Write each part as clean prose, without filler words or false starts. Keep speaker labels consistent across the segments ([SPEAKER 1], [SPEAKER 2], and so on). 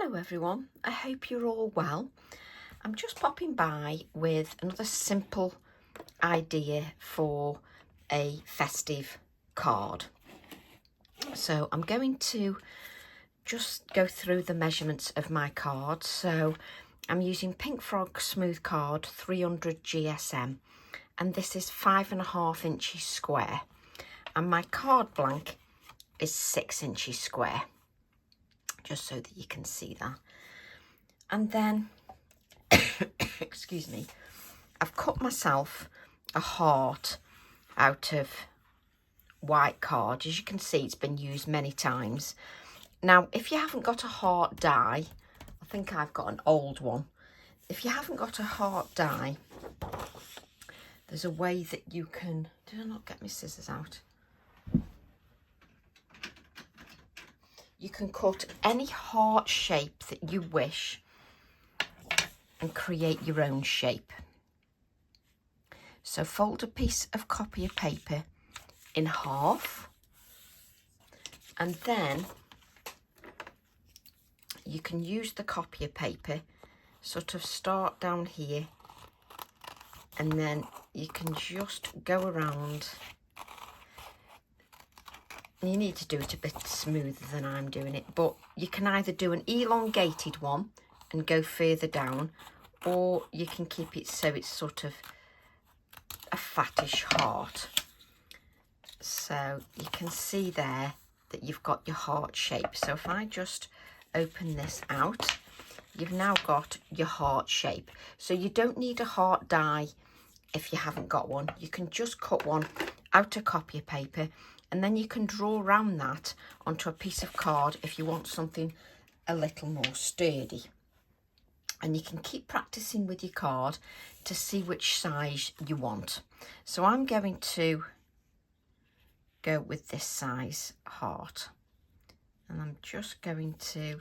[SPEAKER 1] Hello everyone, I hope you're all well. I'm just popping by with another simple idea for a festive card. So I'm going to just go through the measurements of my card. So I'm using Pink Frog Smooth Card 300 GSM, and this is 5.5 inches square, and my card blank is 6 inches square, just so that you can see that. And then excuse me, I've cut myself a heart out of white card. As you can see, it's been used many times. Now, if you haven't got a heart die, I think I've got an old one. If you haven't got a heart die, there's a way that you can... Did I not get my scissors out? You can cut any heart shape that you wish and create your own shape. So fold a piece of copy of paper in half, and then you can use the copy of paper, sort of start down here, and then you can just go around. You need to do it a bit smoother than I'm doing it, but you can either do an elongated one and go further down, or you can keep it so it's sort of a fattish heart. So you can see there that you've got your heart shape. So if I just open this out, you've now got your heart shape. So you don't need a heart die if you haven't got one. You can just cut one out of copy of paper, and then you can draw around that onto a piece of card if you want something a little more sturdy. And you can keep practicing with your card to see which size you want. So I'm going to go with this size heart, and I'm just going to,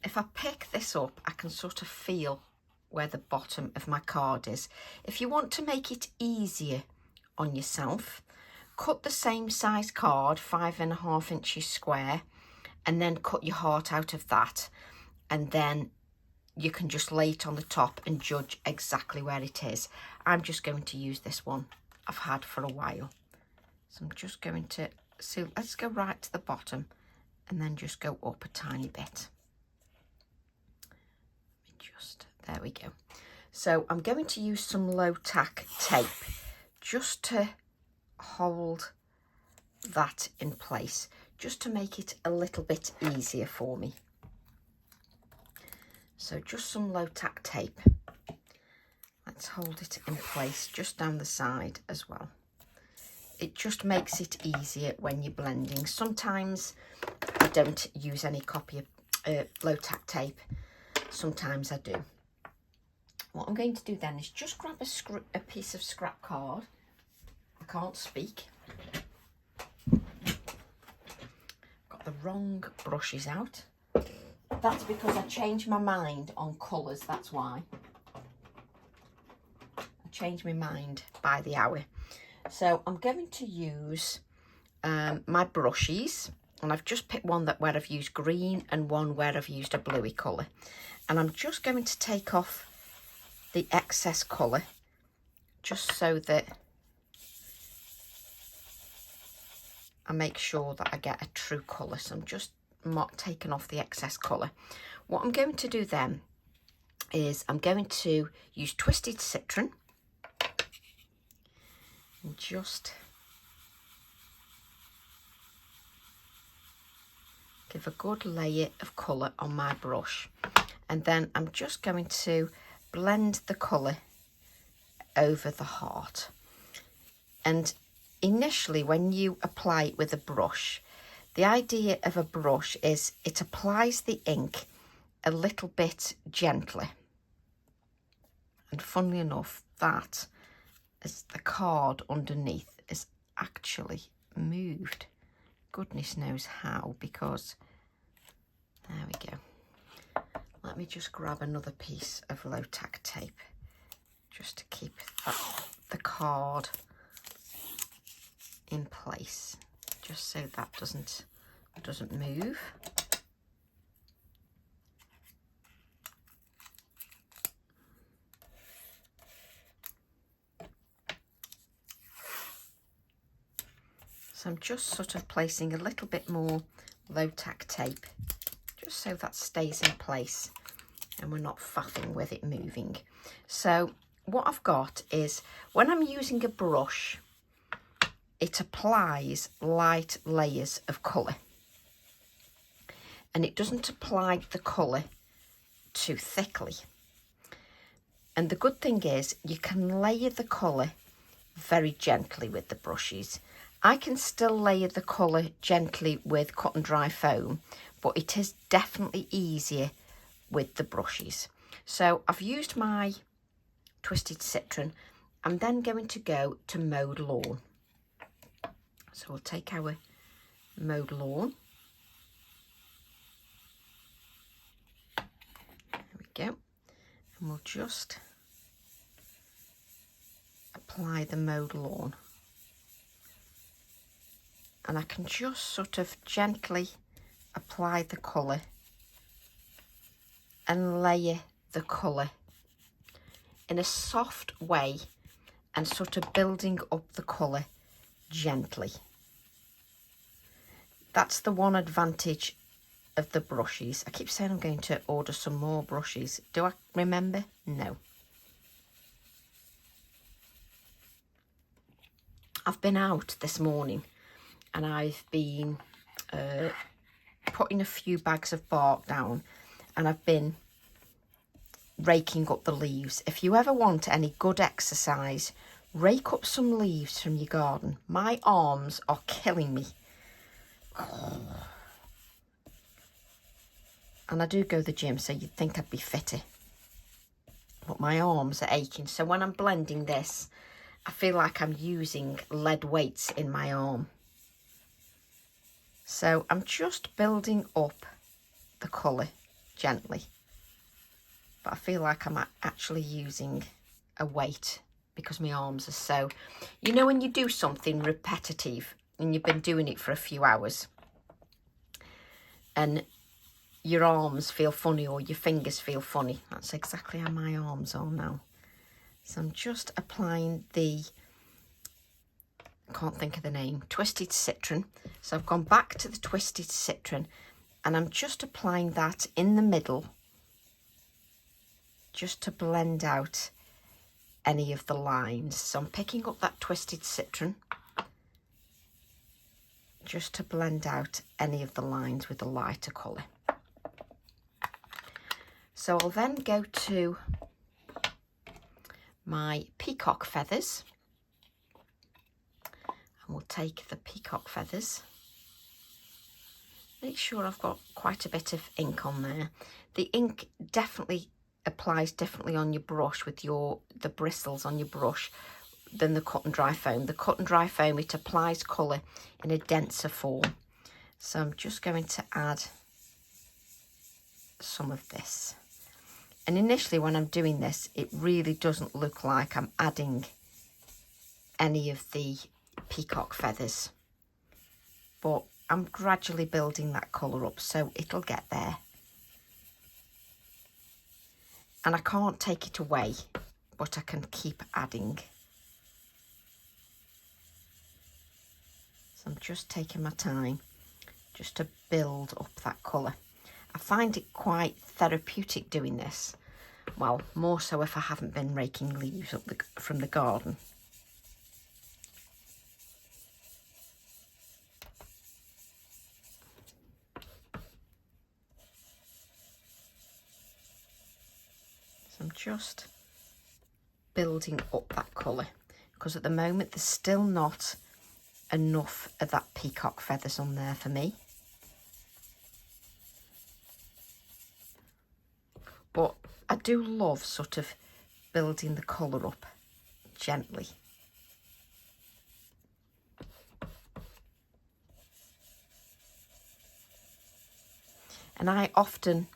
[SPEAKER 1] if I pick this up, I can sort of feel where the bottom of my card is. If you want to make it easier on yourself, cut the same size card, 5.5 inches square, and then cut your heart out of that, and then you can just lay it on the top and judge exactly where it is. I'm just going to use this one I've had for a while. So I'm just going to, so let's go right to the bottom and then just go up a tiny bit. There we go. So I'm going to use some low tack tape just to hold that in place, just to make it a little bit easier for me. So just some low tack tape. Let's hold it in place just down the side as well. It just makes it easier when you're blending. Sometimes I don't use any copy of low tack tape. Sometimes I do. What I'm going to do then is just grab a piece of scrap card. I can't speak. Got the wrong brushes out. That's because I changed my mind on colours, that's why. I change my mind by the hour. So I'm going to use my brushes, and I've just picked one where I've used green and one where I've used a bluey colour. And I'm just going to take off the excess colour, just so that I make sure that I get a true colour. So I'm just taking off the excess colour. What I'm going to do then is I'm going to use Twisted Citron and just give a good layer of colour on my brush, and then I'm just going to blend the colour over the heart. And initially, when you apply it with a brush, the idea of a brush is it applies the ink a little bit gently. And funnily enough, that is the card underneath is actually moved. Goodness knows how, because there we go. Let me just grab another piece of low tack tape just to keep the card in place, just so that doesn't move. So I'm just sort of placing a little bit more low tack tape, just so that stays in place and we're not faffing with it moving. So what I've got is, when I'm using a brush, it applies light layers of colour, and it doesn't apply the colour too thickly. And the good thing is you can layer the colour very gently with the brushes. I can still layer the colour gently with cut and dry foam, but it is definitely easier with the brushes. So I've used my Twisted Citron. I'm then going to go to Mowed Lawn. So we'll take our Mowed Lawn. There we go. And we'll just apply the Mowed Lawn. And I can just sort of gently apply the colour and layer the colour in a soft way, and sort of building up the colour gently. That's the one advantage of the brushes. I keep saying I'm going to order some more brushes. Do I remember? No. I've been out this morning and I've been putting a few bags of bark down, and I've been raking up the leaves. If you ever want any good exercise, rake up some leaves from your garden. My arms are killing me. And I do go to the gym, so you'd think I'd be fitter, but my arms are aching. So when I'm blending this, I feel like I'm using lead weights in my arm. So I'm just building up the colour gently, but I feel like I'm actually using a weight because my arms are so... You know when you do something repetitive and you've been doing it for a few hours and your arms feel funny or your fingers feel funny? That's exactly how my arms are now. So I'm just applying the... I can't think of the name, Twisted Citron. So I've gone back to the Twisted Citron and I'm just applying that in the middle, just to blend out any of the lines. So I'm picking up that Twisted Citron just to blend out any of the lines with a lighter colour. So I'll then go to my peacock feathers. We'll take the peacock feathers. Make sure I've got quite a bit of ink on there. The ink definitely applies differently on your brush with the bristles on your brush than the cut and dry foam. The cut and dry foam, it applies colour in a denser form. So I'm just going to add some of this. And initially when I'm doing this, it really doesn't look like I'm adding any of the peacock feathers, but I'm gradually building that colour up, so it'll get there. And I can't take it away, but I can keep adding. So I'm just taking my time just to build up that colour. I find it quite therapeutic doing this. Well, more so if I haven't been raking leaves up from the garden. I'm just building up that colour because at the moment there's still not enough of that peacock feathers on there for me. But I do love sort of building the colour up gently. And I often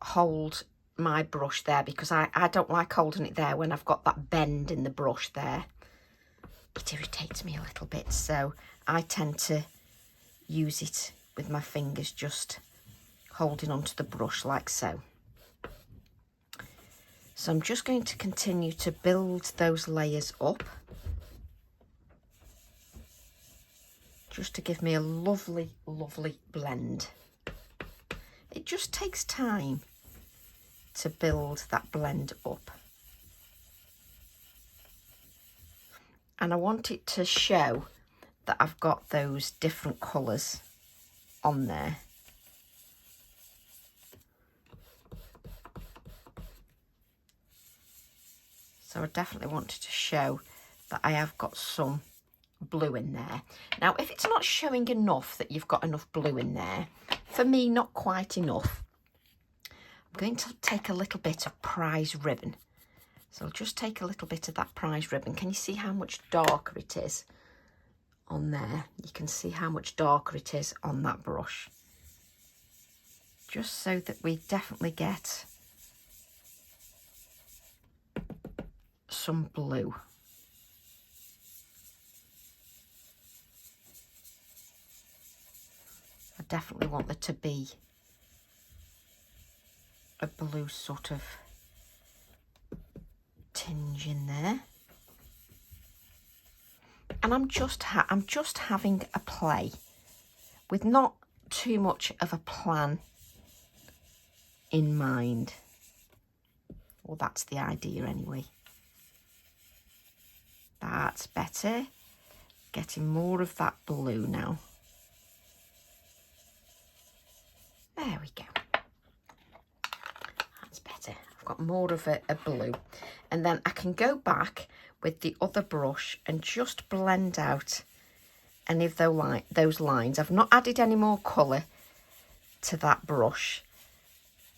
[SPEAKER 1] hold my brush there because I don't like holding it there when I've got that bend in the brush there. It irritates me a little bit, so I tend to use it with my fingers, just holding onto the brush like so. So I'm just going to continue to build those layers up, just to give me a lovely, lovely blend. It just takes time to build that blend up. And I want it to show that I've got those different colours on there. So I definitely wanted to show that I have got some blue in there. Now, if it's not showing enough that you've got enough blue in there, for me, not quite enough, I'm going to take a little bit of prize ribbon. So I'll just take a little bit of that prize ribbon. Can you see how much darker it is on there? You can see how much darker it is on that brush. Just so that we definitely get some blue. I definitely want there to be a blue sort of tinge in there. And I'm just having a play with not too much of a plan in mind. Well, that's the idea anyway. That's better. Getting more of that blue now. There we go. That's better. I've got more of a blue. And then I can go back with the other brush and just blend out any of those lines. I've not added any more colour to that brush.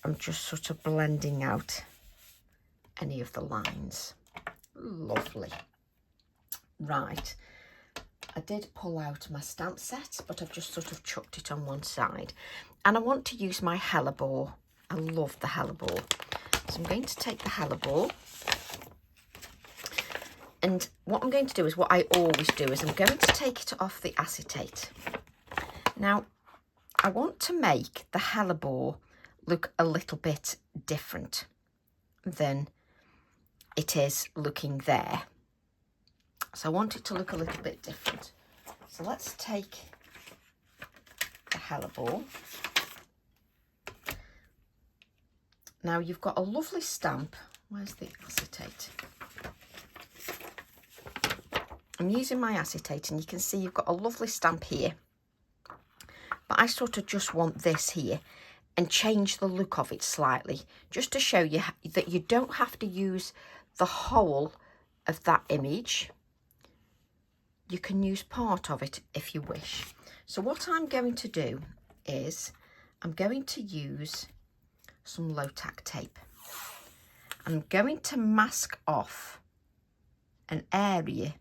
[SPEAKER 1] I'm just sort of blending out any of the lines. Lovely. Right. I did pull out my stamp set, but I've just sort of chucked it on one side. And I want to use my hellebore. I love the hellebore. So I'm going to take the hellebore. And what I'm going to do is what I always do is I'm going to take it off the acetate. Now, I want to make the hellebore look a little bit different than it is looking there. So I want it to look a little bit different. So let's take the hellebore. Now you've got a lovely stamp. Where's the acetate? I'm using my acetate and you can see you've got a lovely stamp here. But I sort of just want this here and change the look of it slightly, just to show you that you don't have to use the whole of that image. You can use part of it if you wish. So what I'm going to do is I'm going to use some low tack tape. I'm going to mask off an area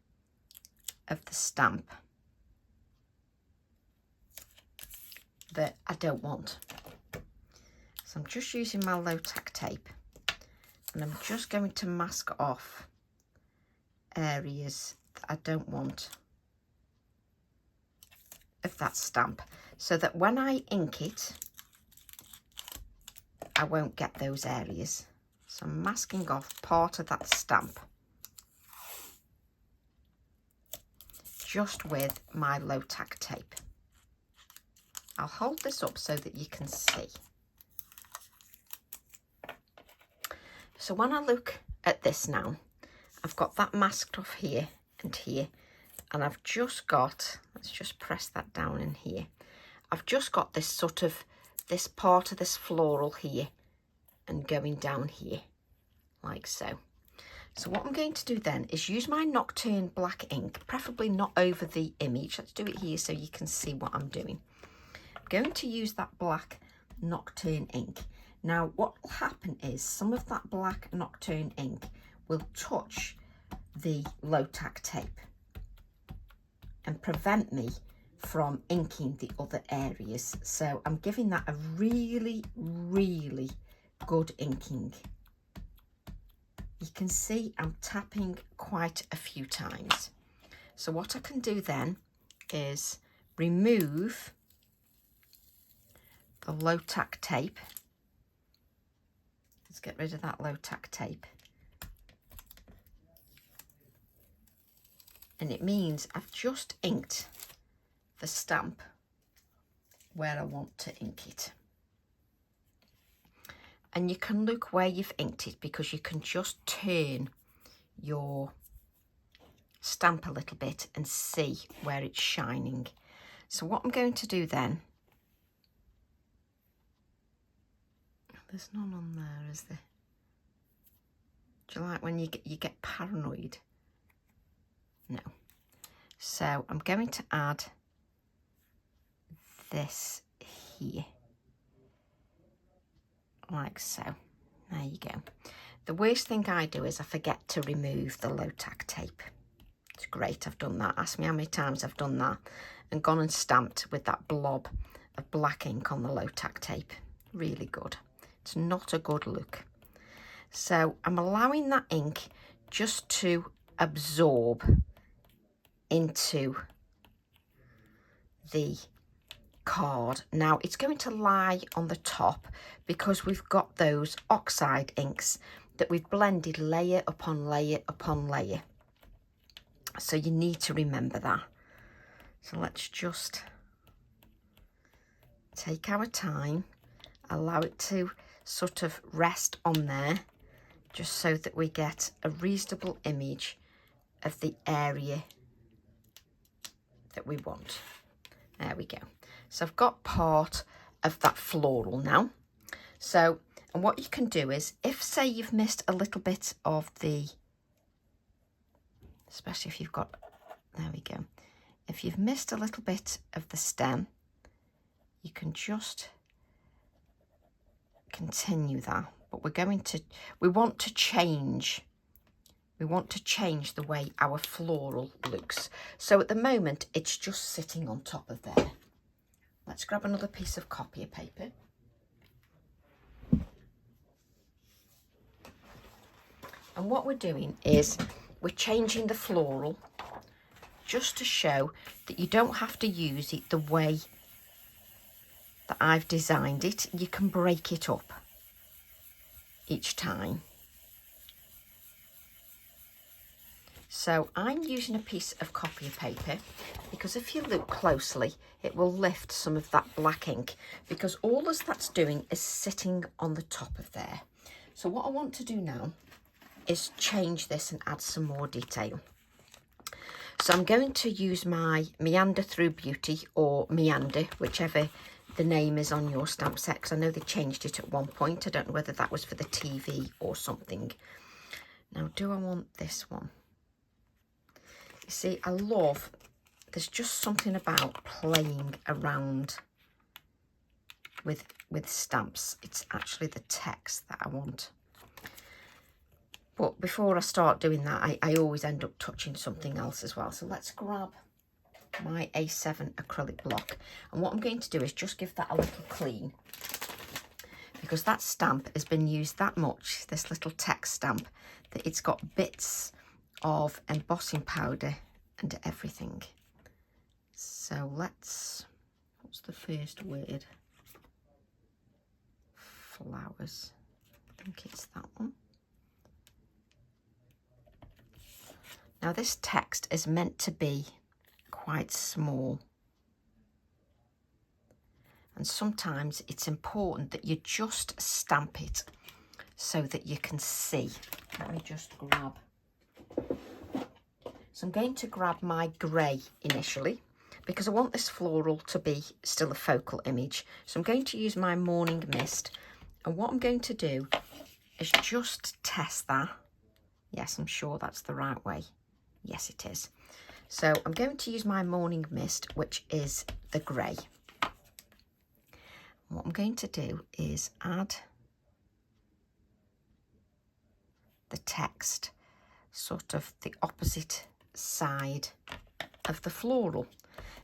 [SPEAKER 1] of the stamp that I don't want. So I'm just using my low tack tape and I'm just going to mask off areas that I don't want of that stamp, so that when I ink it, I won't get those areas. So I'm masking off part of that stamp just with my low tack tape. I'll hold this up so that you can see. So when I look at this now, I've got that masked off here and here, and I've just got, let's just press that down in here. I've just got this sort of, this part of this floral here and going down here, like so. So what I'm going to do then is use my Nocturne black ink, preferably not over the image. Let's do it here so you can see what I'm doing. I'm going to use that black Nocturne ink. Now what will happen is some of that black Nocturne ink will touch the low tack tape and prevent me from inking the other areas. So I'm giving that a really, really good inking. You can see I'm tapping quite a few times. So what I can do then is remove the low tack tape. Let's get rid of that low tack tape. And it means I've just inked the stamp where I want to ink it. And you can look where you've inked it, because you can just turn your stamp a little bit and see where it's shining. So what I'm going to do then, there's none on there, is there? Do you like when you get paranoid? No. So I'm going to add this here, like so. There you go. The worst thing I do is I forget to remove the low tack tape. It's great, I've done that. Ask me how many times I've done that and gone and stamped with that blob of black ink on the low tack tape. Really good. It's not a good look. So I'm allowing that ink just to absorb into the card. Now it's going to lie on the top because we've got those oxide inks that we've blended layer upon layer upon layer. So you need to remember that. So let's just take our time, allow it to sort of rest on there, just so that we get a reasonable image of the area that we want. There we go. So I've got part of that floral now. So, and what you can do is, if say you've missed a little bit of the, especially if you've got, there we go. If you've missed a little bit of the stem, you can just continue that. But we want to change the way our floral looks. So at the moment, it's just sitting on top of there. Let's grab another piece of copier paper. And what we're doing is we're changing the floral just to show that you don't have to use it the way that I've designed it. You can break it up each time. So I'm using a piece of copier paper because if you look closely, it will lift some of that black ink, because all that's doing is sitting on the top of there. So what I want to do now is change this and add some more detail. So I'm going to use my Meander Through Beauty, or Meander, whichever the name is on your stamp set, because I know they changed it at one point. I don't know whether that was for the TV or something. Now, do I want this one? You see, I love, there's just something about playing around with stamps. It's actually the text that I want. But before I start doing that, I always end up touching something else as well. So let's grab my A7 acrylic block. And what I'm going to do is just give that a little clean, because that stamp has been used that much, this little text stamp, that it's got bits of embossing powder and everything. So let's, what's the first word? Flowers. I think it's that one. Now this text is meant to be quite small, and sometimes it's important that you just stamp it so that you can see. Let me just grab, so I'm going to grab my grey initially, because I want this floral to be still a focal image. So I'm going to use my Morning Mist, and what I'm going to do is just test that. Yes, I'm sure that's the right way. Yes, it is. So I'm going to use my Morning Mist, which is the grey. What I'm going to do is add the text, sort of the opposite side of the floral,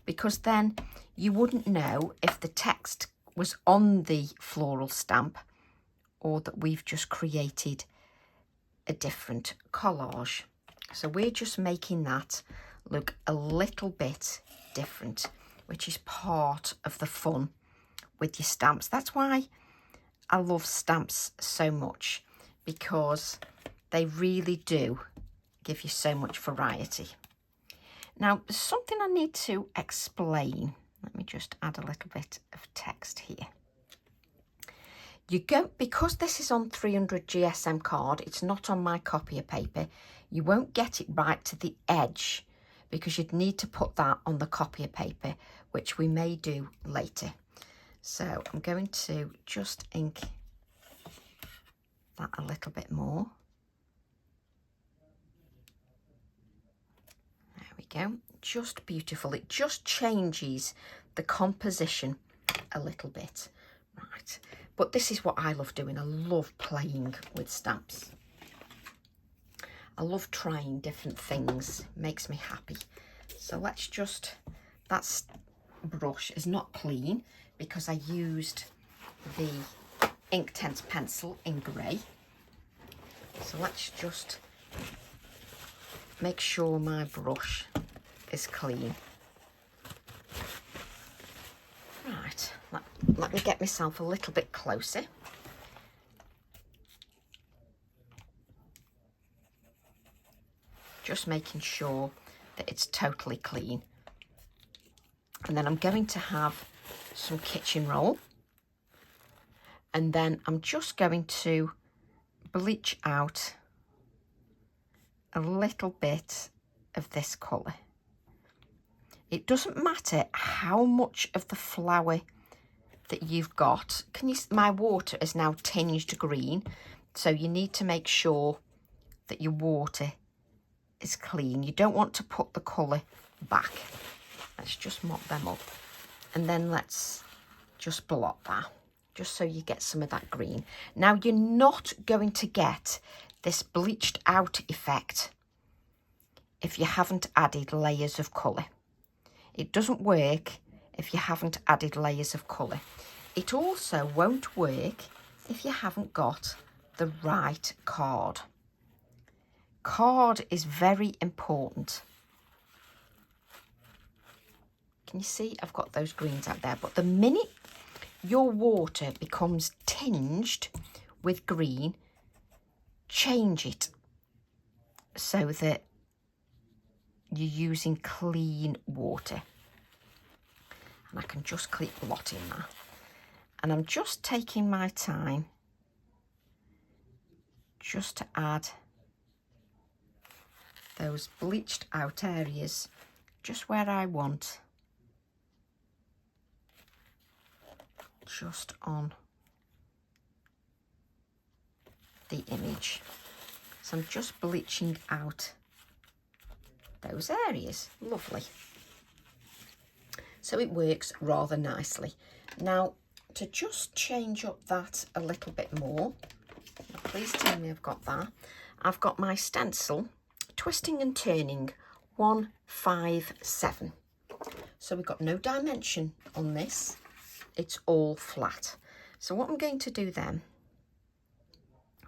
[SPEAKER 1] because then you wouldn't know if the text was on the floral stamp or that we've just created a different collage. So we're just making that look a little bit different, which is part of the fun with your stamps. That's why I love stamps so much, because they really do give you so much variety. Now, there's something I need to explain. Let me just add a little bit of text here. Because this is on 300 GSM card, it's not on my copier paper, you won't get it right to the edge because you'd need to put that on the copier paper, which we may do later. So I'm going to just ink that a little bit more. There we go. Just beautiful. It just changes the composition a little bit. Right. But this is what I love doing. I love playing with stamps. I love trying different things. It makes me happy. So let's just, that brush is not clean because I used the Inktense pencil in grey. So let's just make sure my brush is clean. Right, let me get myself a little bit closer. Just making sure that it's totally clean. And then I'm going to have some kitchen roll. And then I'm just going to bleach out a little bit of this colour. It doesn't matter how much of the flower that you've got. My water is now tinged green, so you need to make sure that your water is clean. You don't want to put the colour back. Let's just mop them up. And then let's just blot that, just so you get some of that green. Now, you're not going to get this bleached out effect if you haven't added layers of colour. It doesn't work if you haven't added layers of colour. It also won't work if you haven't got the right card. Card is very important. Can you see? I've got those greens out there. But the minute your water becomes tinged with green, change it so that you're using clean water. And I can just keep blotting that. And I'm just taking my time just to add those bleached out areas just where I want. Just on the image. So I'm just bleaching out those areas. Lovely. So it works rather nicely. Now, to just change up that a little bit more, please tell me I've got that. I've got my stencil, Twisting and Turning 157. So we've got no dimension on this. It's all flat. So what I'm going to do then,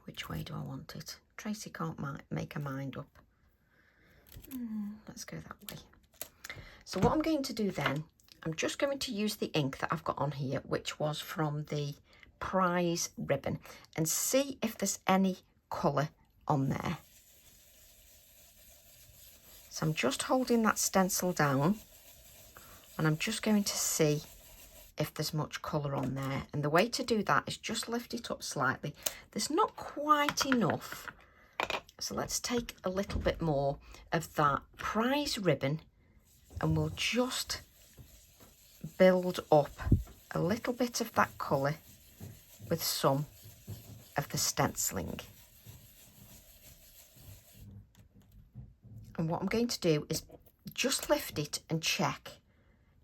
[SPEAKER 1] which way do I want it? Tracy can't make her mind up. Let's go that way. So what I'm going to do then, I'm just going to use the ink that I've got on here, which was from the prize ribbon, and see if there's any colour on there. So I'm just holding that stencil down and I'm just going to see if there's much colour on there. And the way to do that is just lift it up slightly. There's not quite enough. So let's take a little bit more of that prize ribbon and we'll just build up a little bit of that colour with some of the stenciling. And what I'm going to do is just lift it and check.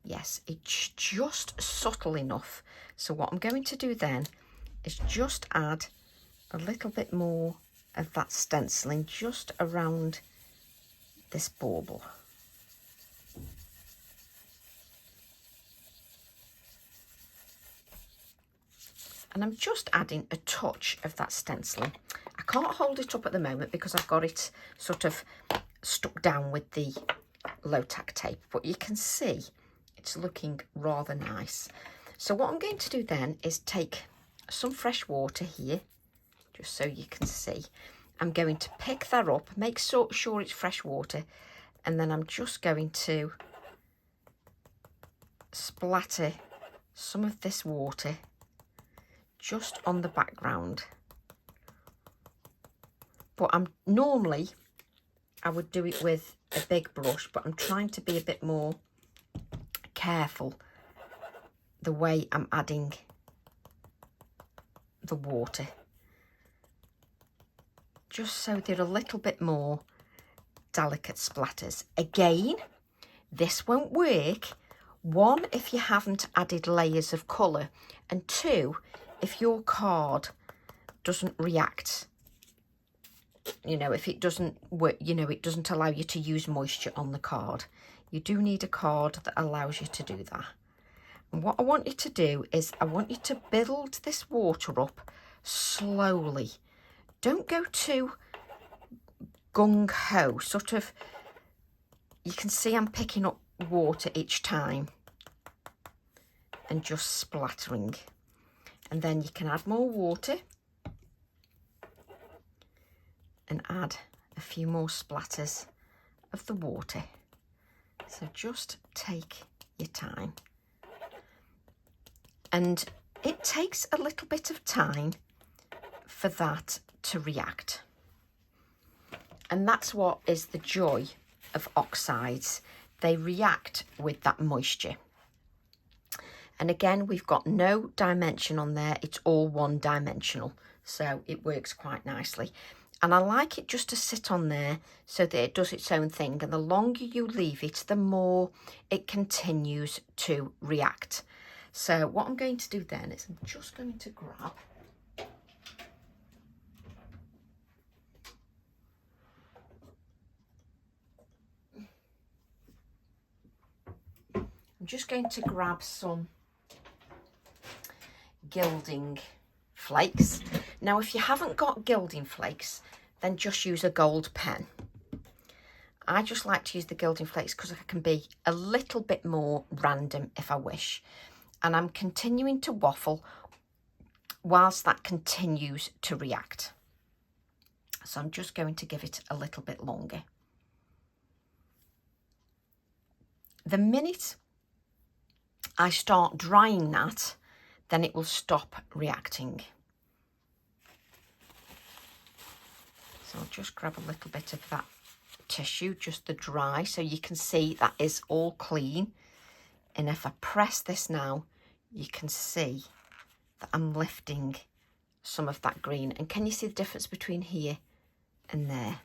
[SPEAKER 1] Yes, it's just subtle enough. So what I'm going to do then is just add a little bit more of that stenciling just around this bauble. And I'm just adding a touch of that stenciling. I can't hold it up at the moment because I've got it sort of stuck down with the low-tack tape, but you can see it's looking rather nice. So what I'm going to do then is take some fresh water here, just so you can see. I'm going to pick that up, make sure it's fresh water, And then I'm just going to splatter some of this water just on the background. But normally I would do it with a big brush, but I'm trying to be a bit more careful the way I'm adding the water, just so they're a little bit more delicate splatters. Again, this won't work, one, if you haven't added layers of colour, and two, if your card doesn't react, you know, if it doesn't work, you know, it doesn't allow you to use moisture on the card. You do need a card that allows you to do that. And what I want you to do is I want you to build this water up slowly. Don't go too gung-ho, sort of, you can see I'm picking up water each time and just splattering. And then you can add more water and add a few more splatters of the water. So just take your time. And it takes a little bit of time for that to react. And that's what is the joy of oxides. They react with that moisture. And again, we've got no dimension on there. It's all one dimensional. So it works quite nicely. And I like it just to sit on there so that it does its own thing. And the longer you leave it, the more it continues to react. So what I'm going to do then is I'm just going to grab some gilding flakes. Now, if you haven't got gilding flakes, then just use a gold pen. I just like to use the gilding flakes because I can be a little bit more random if I wish. And I'm continuing to waffle whilst that continues to react. So I'm just going to give it a little bit longer. The minute I start drying that, then it will stop reacting. So I'll just grab a little bit of that tissue, just the dry, so you can see that is all clean. And if I press this now, you can see that I'm lifting some of that green. And can you see the difference between here and there?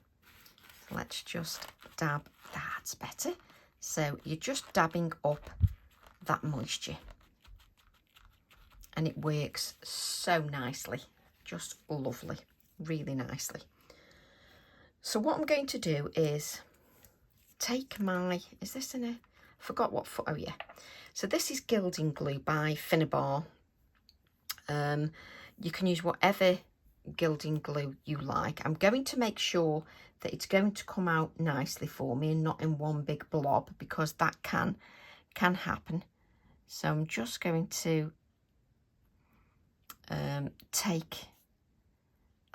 [SPEAKER 1] So let's just dab, that's better. So you're just dabbing up that moisture. And it works so nicely, just lovely, really nicely. So what I'm going to do is take my, is this in a, I forgot what, oh yeah. So this is Gilding Glue by Finnabar. You can use whatever gilding glue you like. I'm going to make sure that it's going to come out nicely for me and not in one big blob, because that can happen. So I'm just going to take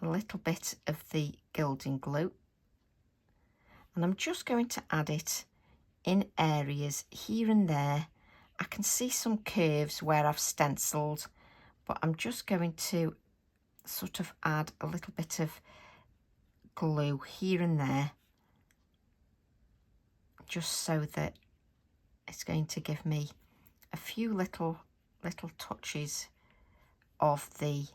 [SPEAKER 1] a little bit of the gilding glue, and I'm just going to add it in areas here and there. I can see some curves where I've stenciled, but I'm just going to sort of add a little bit of glue here and there, just so that it's going to give me a few little touches of the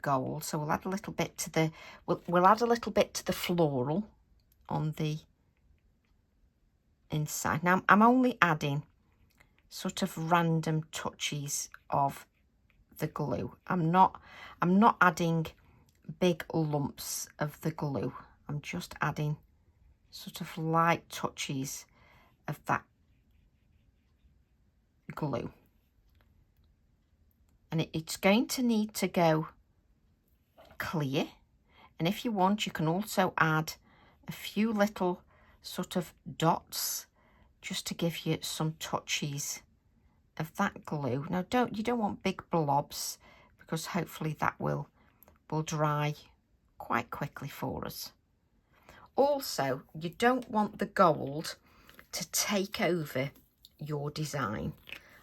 [SPEAKER 1] gold. So we'll add a little bit to the we'll add a little bit to the floral on the inside. Now I'm only adding sort of random touches of the glue. I'm not adding big lumps of the glue. I'm just adding sort of light touches of that glue. And it's going to need to go clear. And if you want, you can also add a few little sort of dots just to give you some touches of that glue. Now you don't want big blobs, because hopefully that will dry quite quickly for us. Also, you don't want the gold to take over your design.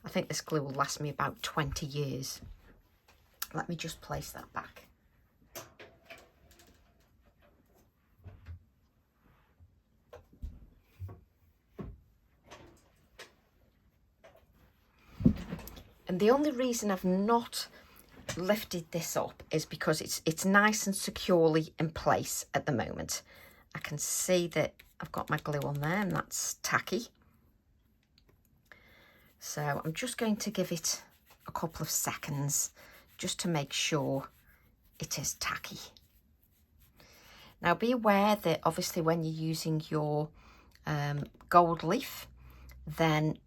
[SPEAKER 1] I think this glue will last me about 20 years. Let me just place that back. And the only reason I've not lifted this up is because it's nice and securely in place at the moment. I can see that I've got my glue on there and that's tacky. So I'm just going to give it a couple of seconds just to make sure it is tacky. Now be aware that obviously when you're using your gold leaf, then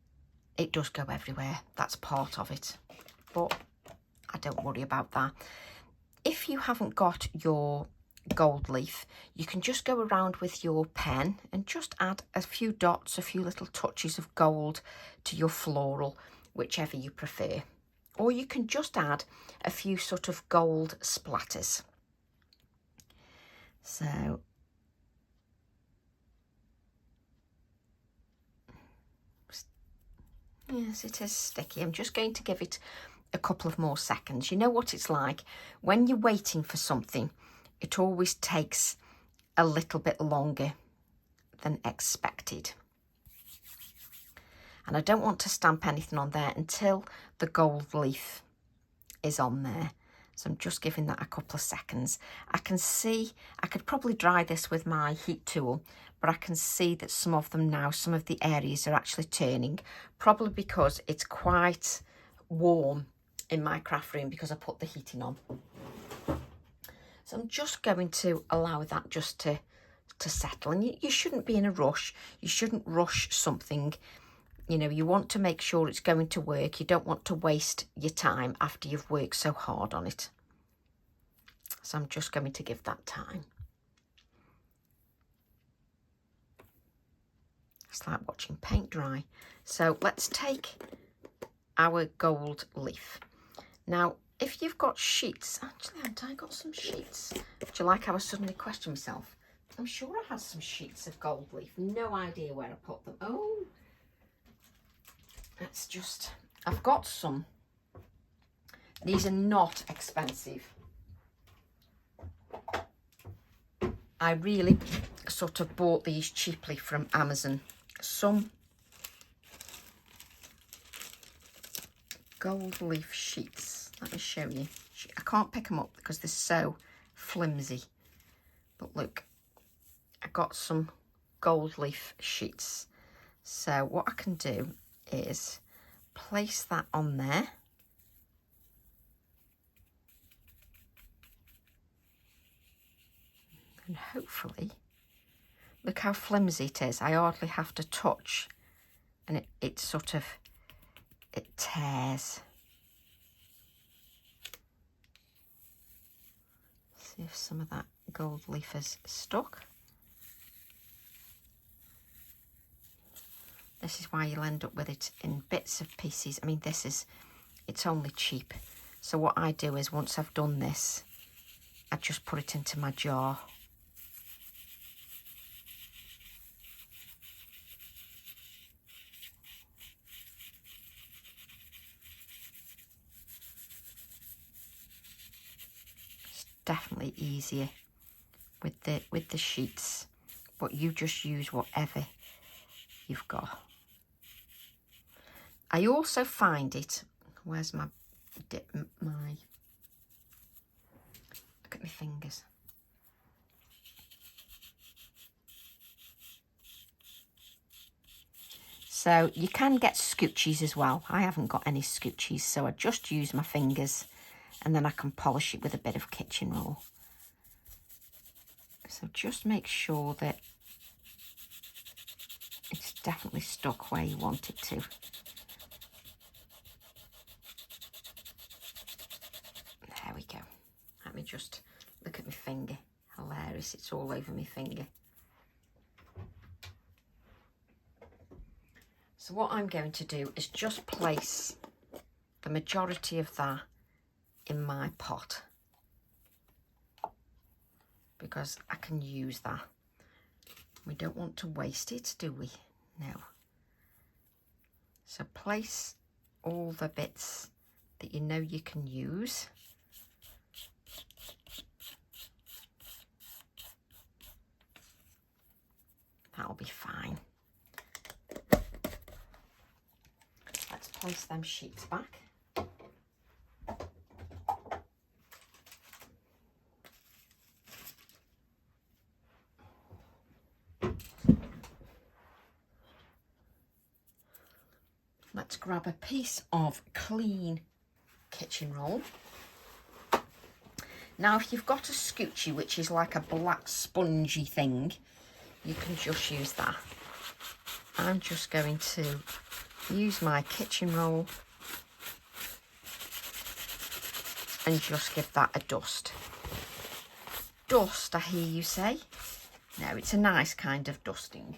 [SPEAKER 1] it does go everywhere. That's part of it, but I don't worry about that. If you haven't got your gold leaf, you can just go around with your pen and just add a few dots, a few little touches of gold to your floral, whichever you prefer. Or you can just add a few sort of gold splatters. So yes, it is sticky. I'm just going to give it a couple of more seconds. You know what it's like when you're waiting for something, it always takes a little bit longer than expected. And I don't want to stamp anything on there until the gold leaf is on there. So I'm just giving that a couple of seconds. I can see, I could probably dry this with my heat tool, but I can see that some of them now, some of the areas are actually turning, probably because it's quite warm in my craft room because I put the heating on. So I'm just going to allow that just to settle. And you shouldn't be in a rush. You shouldn't rush something. You know, you want to make sure it's going to work. You don't want to waste your time after you've worked so hard on it. So I'm just going to give that time. It's like watching paint dry. So let's take our gold leaf. Now, if you've got sheets, actually, haven't I got some sheets? Do you like how I suddenly question myself? I'm sure I had some sheets of gold leaf. No idea where I put them. Oh, that's just, I've got some. These are not expensive. I really sort of bought these cheaply from Amazon. Some gold leaf sheets. Let me show you. I can't pick them up because they're so flimsy. But look, I got some gold leaf sheets. So what I can do is place that on there. And hopefully, look how flimsy it is. I hardly have to touch, and it sort of, it tears. See if some of that gold leaf is stuck. This is why you'll end up with it in bits of pieces. I mean, it's only cheap. So what I do is once I've done this, I just put it into my jar. It's definitely easier with the sheets, but you just use whatever you've got. I also find it, where's my look at my fingers. So you can get scoochies as well. I haven't got any scoochies, so I just use my fingers and then I can polish it with a bit of kitchen roll. So just make sure that it's definitely stuck where you want it to. There we go. Let me just look at my finger. Hilarious, it's all over my finger. So what I'm going to do is just place the majority of that in my pot, because I can use that. We don't want to waste it, do we? No. So place all the bits that you know you can use. That'll be fine. Let's place them sheets back. Let's grab a piece of clean kitchen roll. Now, if you've got a scoochie, which is like a black spongy thing, you can just use that. I'm just going to use my kitchen roll and just give that a dust. Dust, I hear you say? No, it's a nice kind of dusting.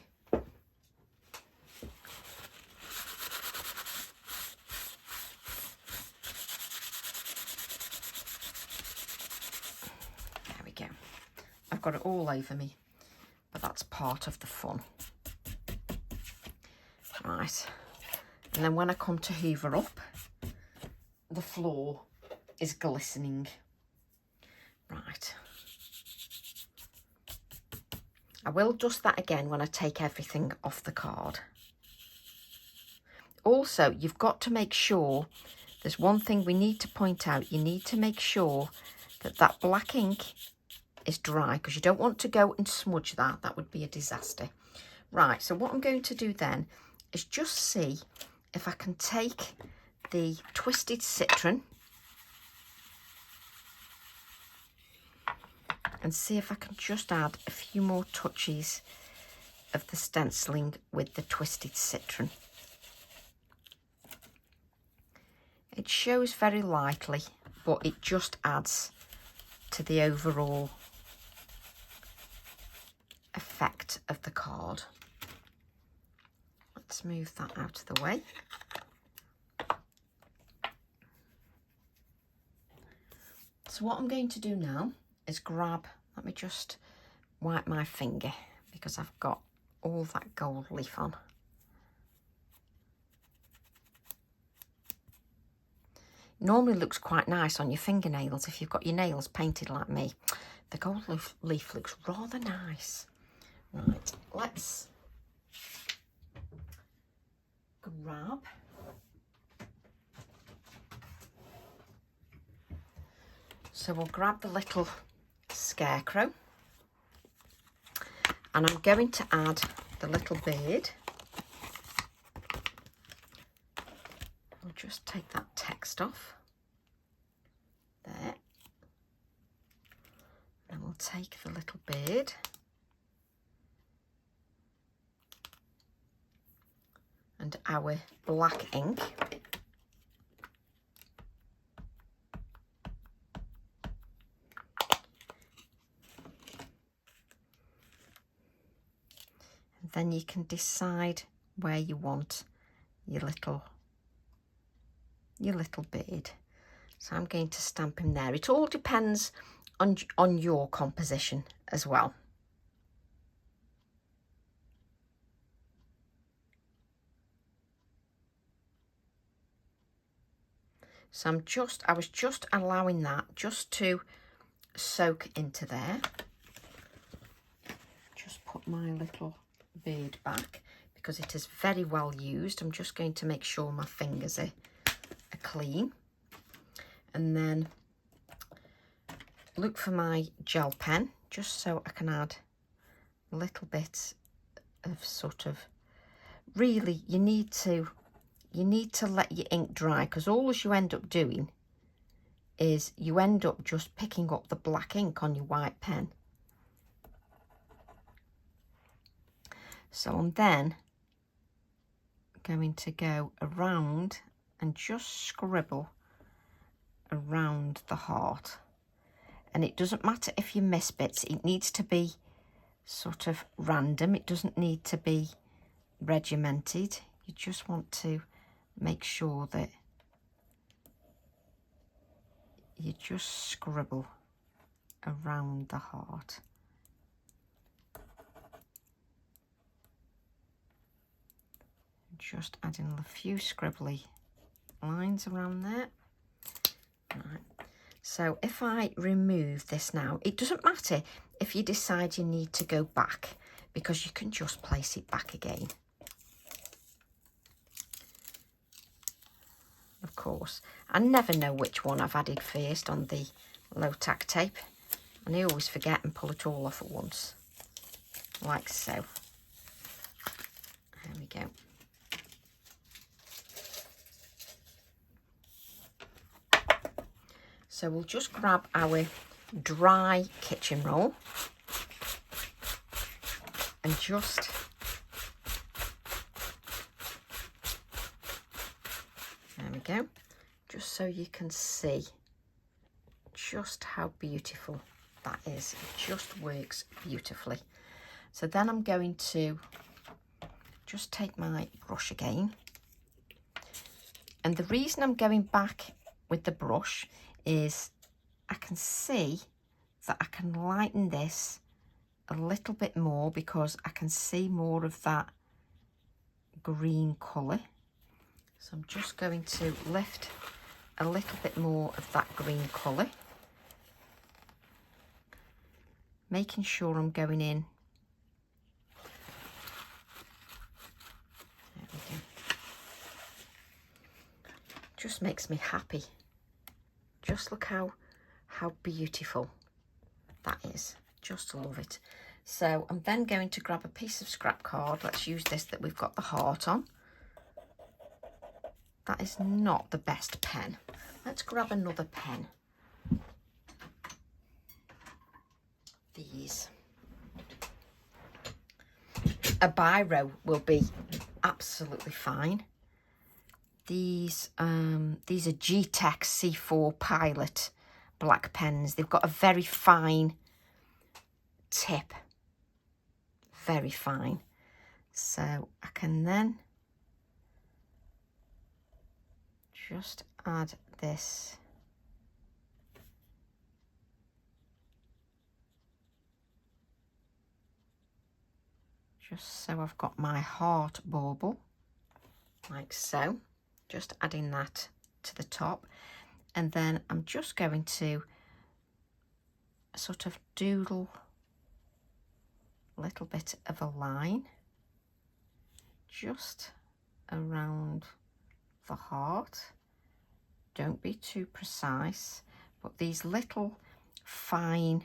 [SPEAKER 1] I've got it all over me, but that's part of the fun. Right, and then when I come to hoover up, the floor is glistening. Right. I will dust that again when I take everything off the card. Also, you've got to make sure, there's one thing we need to point out, you need to make sure that that black ink is dry, because you don't want to go and smudge that. That would be a disaster. Right, so what I'm going to do then is just see if I can take the twisted citron and see if I can just add a few more touches of the stenciling with the twisted citron. It shows very lightly, but it just adds to the overall effect of the card. Let's move that out of the way. So what I'm going to do now is grab, let me just wipe my finger because I've got all that gold leaf on. Normally looks quite nice on your fingernails if you've got your nails painted like me. The gold leaf looks rather nice. Right, let's grab we'll grab the little scarecrow, and I'm going to add the little bird. I'll just take that text off there, and we'll take the little bird and our black ink. And then you can decide where you want your little bird. So I'm going to stamp him there. It all depends on your composition as well. So I was just allowing that just to soak into there. Just put my little bird back because it is very well used. I'm just going to make sure my fingers are clean. And then look for my gel pen, just so I can add a little bit of sort of, really you need to let your ink dry, because all you end up doing is you end up just picking up the black ink on your white pen. So I'm then going to go around and just scribble around the heart. And it doesn't matter if you miss bits, it needs to be sort of random. It doesn't need to be regimented. You just want to make sure that you just scribble around the heart. Just adding a few scribbly lines around there. Right. So if I remove this now, it doesn't matter if you decide you need to go back, because you can just place it back again. Of course, I never know which one I've added first on the low tack tape, and I always forget and pull it all off at once, like so. There we go. So we'll just grab our dry kitchen roll and just there we go, just so you can see just how beautiful that is. It just works beautifully. So then I'm going to just take my brush again, and the reason I'm going back with the brush is I can see that I can lighten this a little bit more, because I can see more of that green colour. So I'm just going to lift a little bit more of that green colour, making sure I'm going in. There we go. Just makes me happy. Just look how beautiful that is. Just love it. So I'm then going to grab a piece of scrap card. Let's use this that we've got the heart on. That is not the best pen. Let's grab another pen. These. A biro will be absolutely fine. These are G-Tech C4 Pilot black pens. They've got a very fine tip, very fine. So I can then just add this just so I've got my heart bauble, like so. Just adding that to the top, and then I'm just going to sort of doodle a little bit of a line just around the heart. Don't be too precise, but these little fine,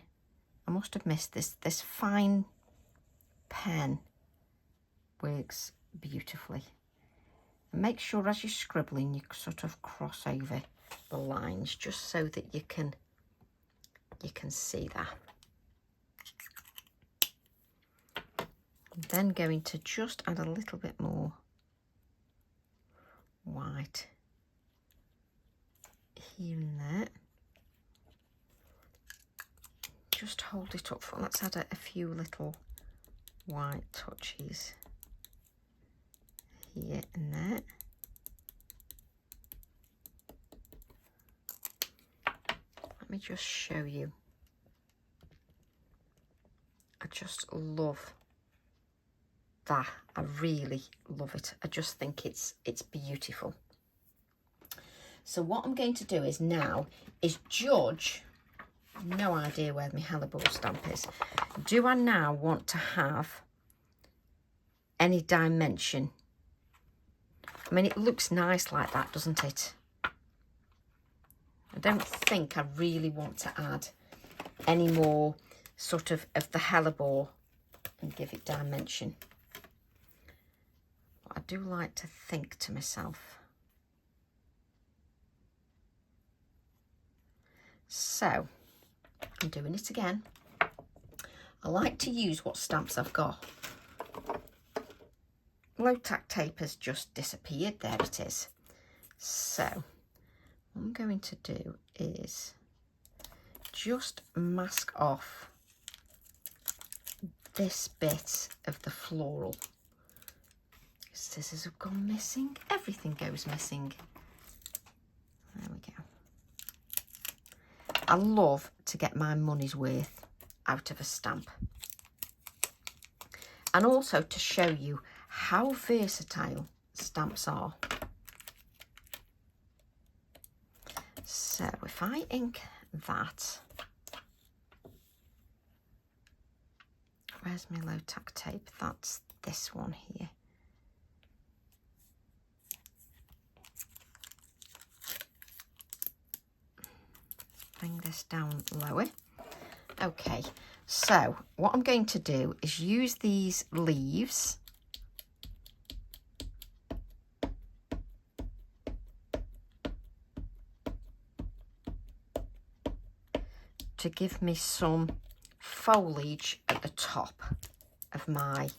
[SPEAKER 1] I must have missed this fine pen works beautifully. And make sure as you're scribbling you sort of cross over the lines, just so that you can see that. I'm then going to just add a little bit more white here and there. Just hold it up for, let's add a few little white touches here and there. Let me just show you. I just love that. I really love it. I just think it's beautiful. So what I'm going to do is now is judge. No idea where my hellebore stamp is. Do I now want to have any dimension? I mean, it looks nice like that, doesn't it? I don't think I really want to add any more sort of the hellebore and give it dimension. But I do like to think to myself. So I'm doing it again. I like to use what stamps I've got. Low tack tape has just disappeared. There it is. So what I'm going to do is just mask off this bit of the floral. Scissors have gone missing. Everything goes missing. There we go. I love to get my money's worth out of a stamp. And also to show you how versatile stamps are. So if I ink that, where's my low tack tape? That's this one here. Bring this down lower. Okay, so what I'm going to do is use these leaves to give me some foliage at the top of my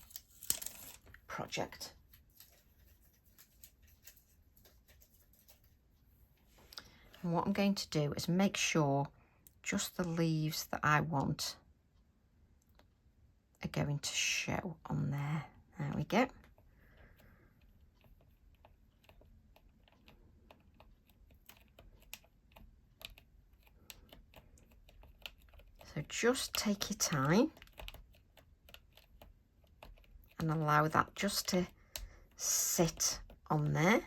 [SPEAKER 1] project. And what I'm going to do is make sure just the leaves that I want are going to show on there. There we go. So just take your time and allow that just to sit on there.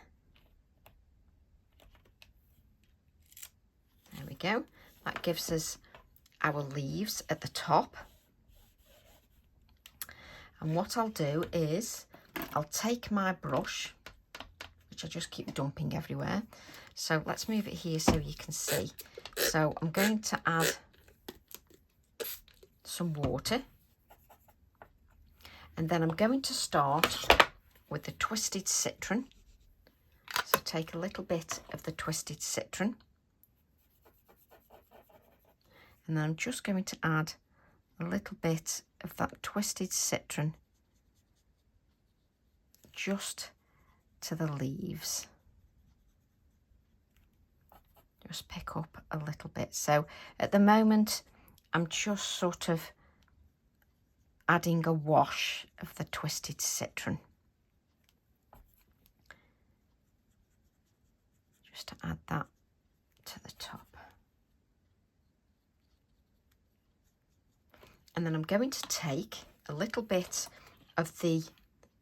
[SPEAKER 1] There we go. That gives us our leaves at the top. And what I'll do is I'll take my brush, which I just keep dumping everywhere. So let's move it here so you can see. So I'm going to add some water. And then I'm going to start with the twisted citron. So take a little bit of the twisted citron. And then I'm just going to add a little bit of that twisted citron just to the leaves. Just pick up a little bit. So at the moment, I'm just sort of adding a wash of the twisted citron. Just to add that to the top. And then I'm going to take a little bit of the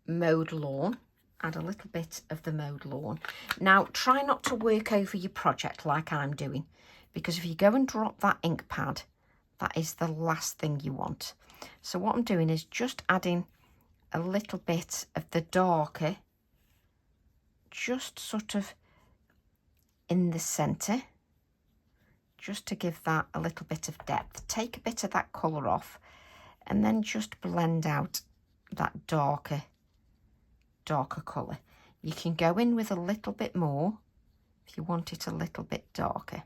[SPEAKER 1] mowed lawn, add a little bit of the mowed lawn. Now, try not to work over your project like I'm doing, because if you go and drop that ink pad, that is the last thing you want. So what I'm doing is just adding a little bit of the darker, just sort of in the centre, just to give that a little bit of depth. Take a bit of that colour off and then just blend out that darker colour. You can go in with a little bit more if you want it a little bit darker.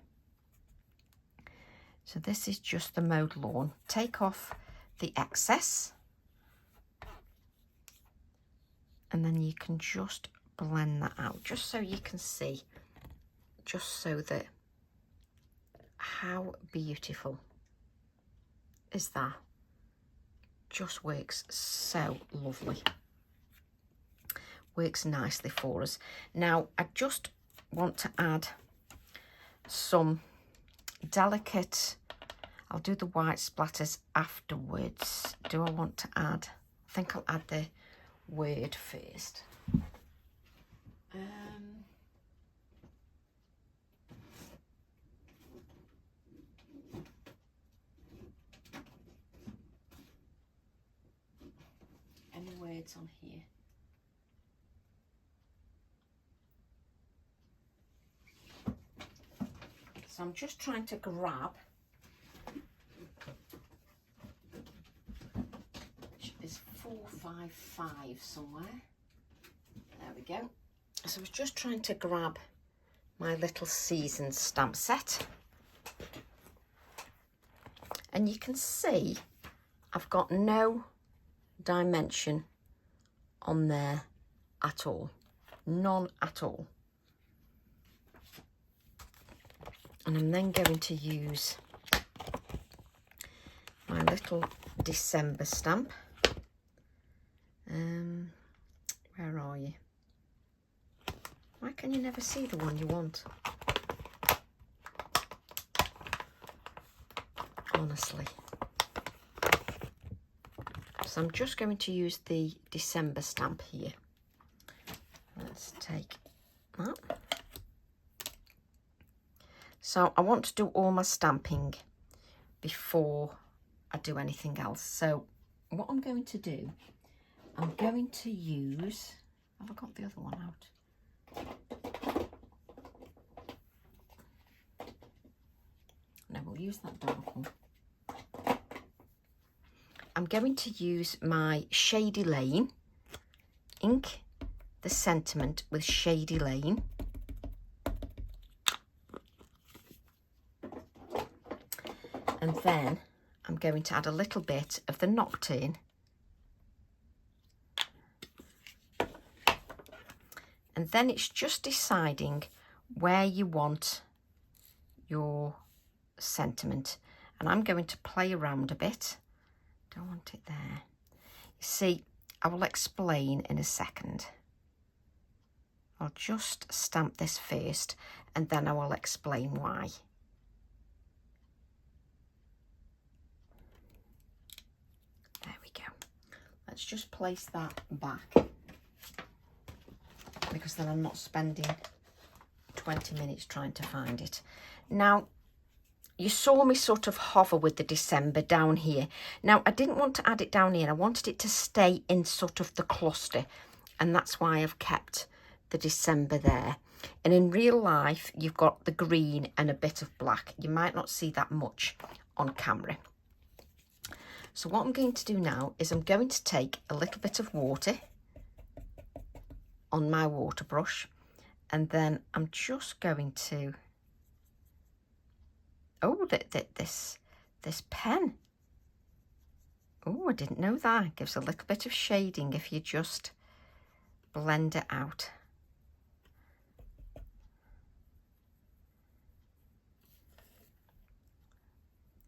[SPEAKER 1] So this is just the mowed lawn. Take off the excess and then you can just blend that out, just so you can see, just so that how beautiful is that? Just works so lovely. Works nicely for us. Now I just want to add some delicate, I'll do the white splatters afterwards. Do I want to add, I think I'll add the word first. Any words on here? So I'm just trying to grab, which is 455 somewhere. There we go. So I was just trying to grab my little season stamp set. And you can see I've got no dimension on there at all. None at all. And I'm then going to use my little December stamp. Where are you? Why can you never see the one you want? Honestly. So I'm just going to use the December stamp here. Let's take that. So I want to do all my stamping before I do anything else. So what I'm going to do, I'm going to use, have I got the other one out? No, we'll use that dark one. I'm going to use my Shady Lane, ink the sentiment with Shady Lane. And then I'm going to add a little bit of the Nocturne. And then it's just deciding where you want your sentiment. And I'm going to play around a bit. Don't want it there. You see, I will explain in a second. I'll just stamp this first and then I will explain why. There we go. Let's just place that back, because then I'm not spending 20 minutes trying to find it. Now, you saw me sort of hover with the December down here. Now, I didn't want to add it down here. I wanted it to stay in sort of the cluster, and that's why I've kept the December there. And in real life, you've got the green and a bit of black. You might not see that much on camera. So what I'm going to do now is I'm going to take a little bit of water on my water brush, and then I'm just going to, oh, this pen, oh, I didn't know that. It gives a little bit of shading if you just blend it out.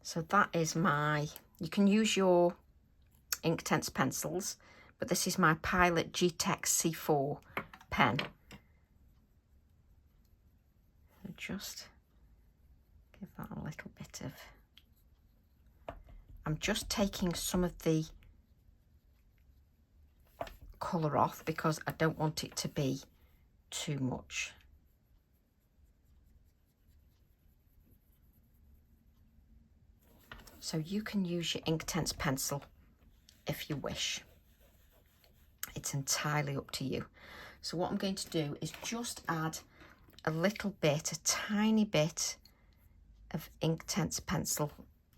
[SPEAKER 1] So that is my, you can use your Inktense pencils, but this is my Pilot G-Tex C4 pen. And just give that a little bit of, I'm just taking some of the colour off because I don't want it to be too much. So you can use your Inktense pencil if you wish. It's entirely up to you. So what I'm going to do is just add a little bit, a tiny bit of Inktense pencil,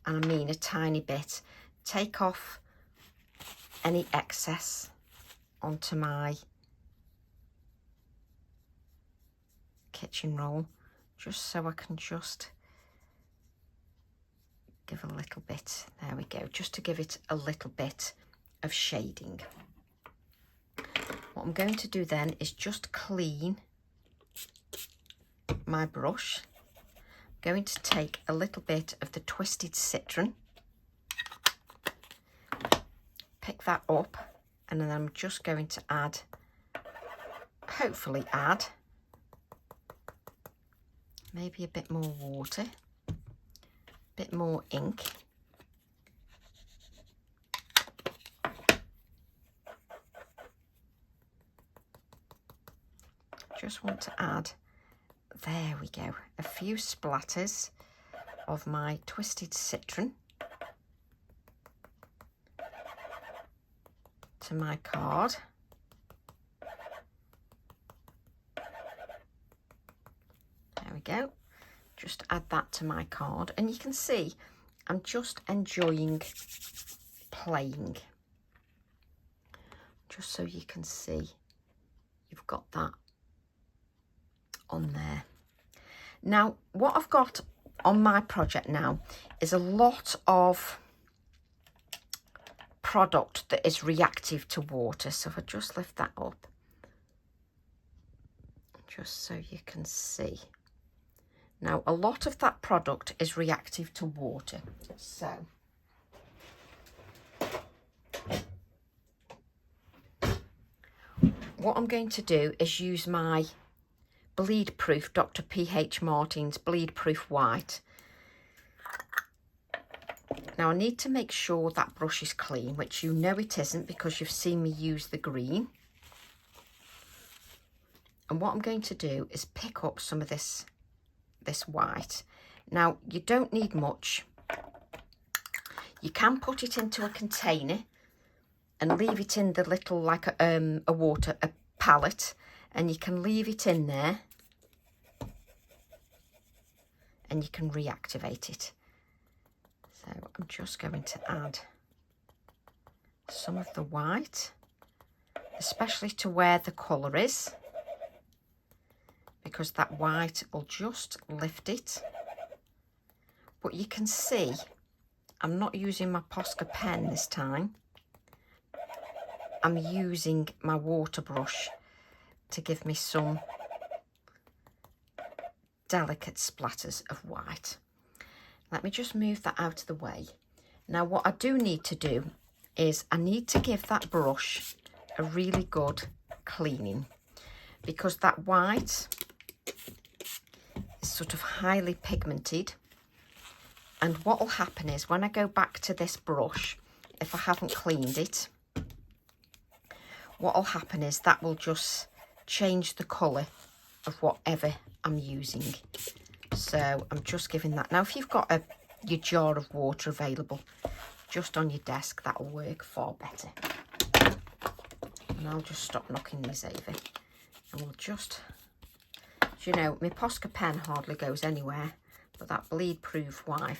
[SPEAKER 1] and I mean a tiny bit. Take off any excess onto my kitchen roll, just so I can just give a little bit, there we go, just to give it a little bit of shading. What I'm going to do then is just clean my brush. I'm going to take a little bit of the Twisted Citron, pick that up, and then I'm just going to add, hopefully add maybe a bit more water, a bit more ink. Just want to add, there we go, a few splatters of my Twisted Citron to my card. There we go. Just add that to my card, and you can see I'm just enjoying playing. Just so you can see you've got that on there. Now, what I've got on my project now is a lot of product that is reactive to water. So if I just lift that up, just so you can see. Now, a lot of that product is reactive to water. So what I'm going to do is use my Bleed Proof Dr. P.H. Martin's Bleed Proof White. Now, I need to make sure that brush is clean, which you know it isn't because you've seen me use the green. And what I'm going to do is pick up some of this white. Now, you don't need much. You can put it into a container and leave it in the little, like a pallet, and you can leave it in there and you can reactivate it. So I'm just going to add some of the white, especially to where the colour is, because that white will just lift it. But you can see I'm not using my Posca pen this time. I'm using my water brush to give me some delicate splatters of white. Let me just move that out of the way. Now what I do need to do is I need to give that brush a really good cleaning, because that white is sort of highly pigmented, and what will happen is when I go back to this brush, if I haven't cleaned it, what will happen is that will just change the colour of whatever I'm using. So I'm just giving that. Now if you've got your jar of water available just on your desk, that'll work far better. And I'll just stop knocking these over, and we'll just, you know, my Posca pen hardly goes anywhere, but that bleed proof white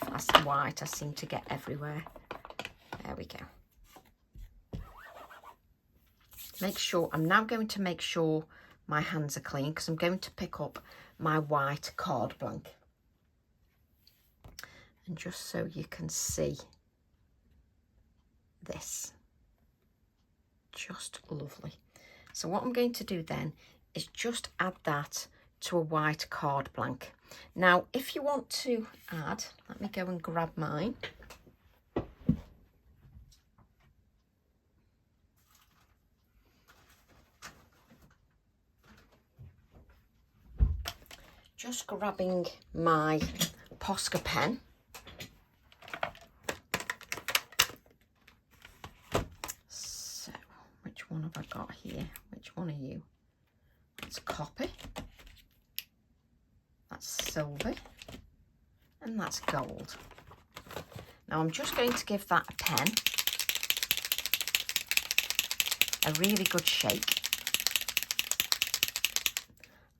[SPEAKER 1] I seem to get everywhere. There we go. Make sure, I'm now going to make sure my hands are clean, because I'm going to pick up my white card blank. And just so you can see this, just lovely. So what I'm going to do then is just add that to a white card blank. Now, if you want to add, let me go and grab mine. Just grabbing my Posca pen. So, which one have I got here? Which one are you? That's copper, that's silver, and that's gold. Now I'm just going to give that a pen a really good shake.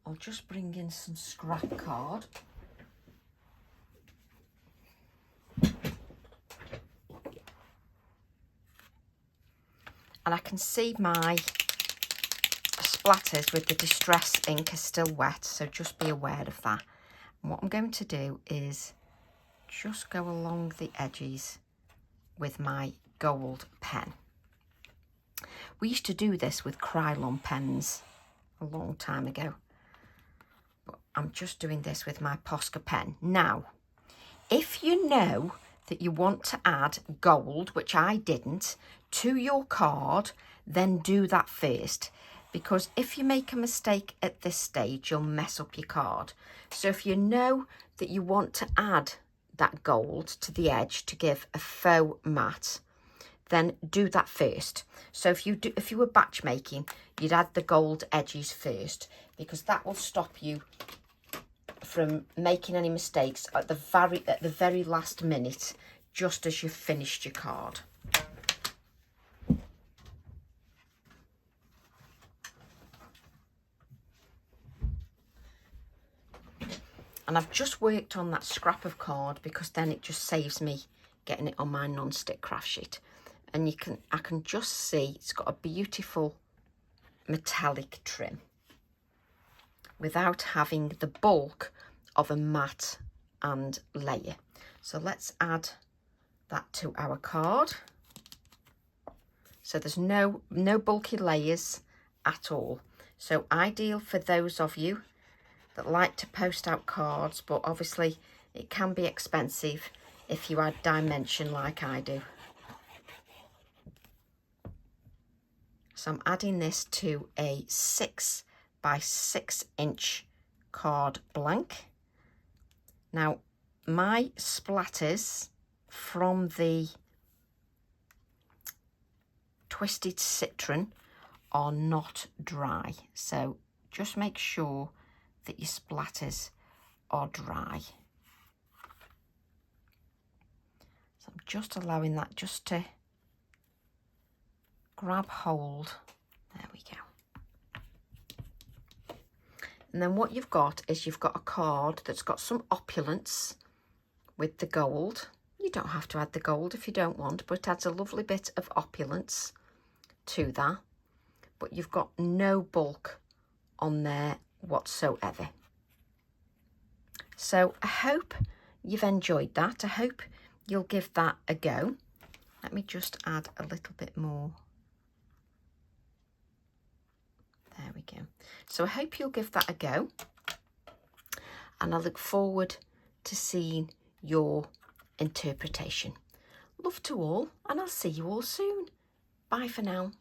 [SPEAKER 1] I'll just bring in some scrap card. And I can see my splatters with the distress ink is still wet, so just be aware of that. And what I'm going to do is just go along the edges with my gold pen. We used to do this with Krylon pens a long time ago, but I'm just doing this with my Posca pen. Now, if you know that you want to add gold, which I didn't, to your card, then do that first, because if you make a mistake at this stage, you'll mess up your card. So if you know that you want to add that gold to the edge to give a faux matte, then do that first. So if you were batch making, you'd add the gold edges first, because that will stop you from making any mistakes at the very last minute, just as you've finished your card. And I've just worked on that scrap of card, because then it just saves me getting it on my non-stick craft sheet. And I can just see it's got a beautiful metallic trim without having the bulk of a matte and layer. So let's add that to our card. So there's no bulky layers at all. So ideal for those of you that like to post out cards, but obviously it can be expensive if you add dimension like I do. So I'm adding this to a 6 by 6 inch card blank. Now my splatters from the Twisted Citron are not dry, so just make sure that your splatters are dry. So I'm just allowing that just to grab hold. There we go. And then what you've got is you've got a card that's got some opulence with the gold. You don't have to add the gold if you don't want, but it adds a lovely bit of opulence to that. But you've got no bulk on there whatsoever. So I hope you've enjoyed that. I hope you'll give that a go. Let me just add a little bit more. There we go. So I hope you'll give that a go. And I look forward to seeing your interpretation. Love to all, and I'll see you all soon. Bye for now.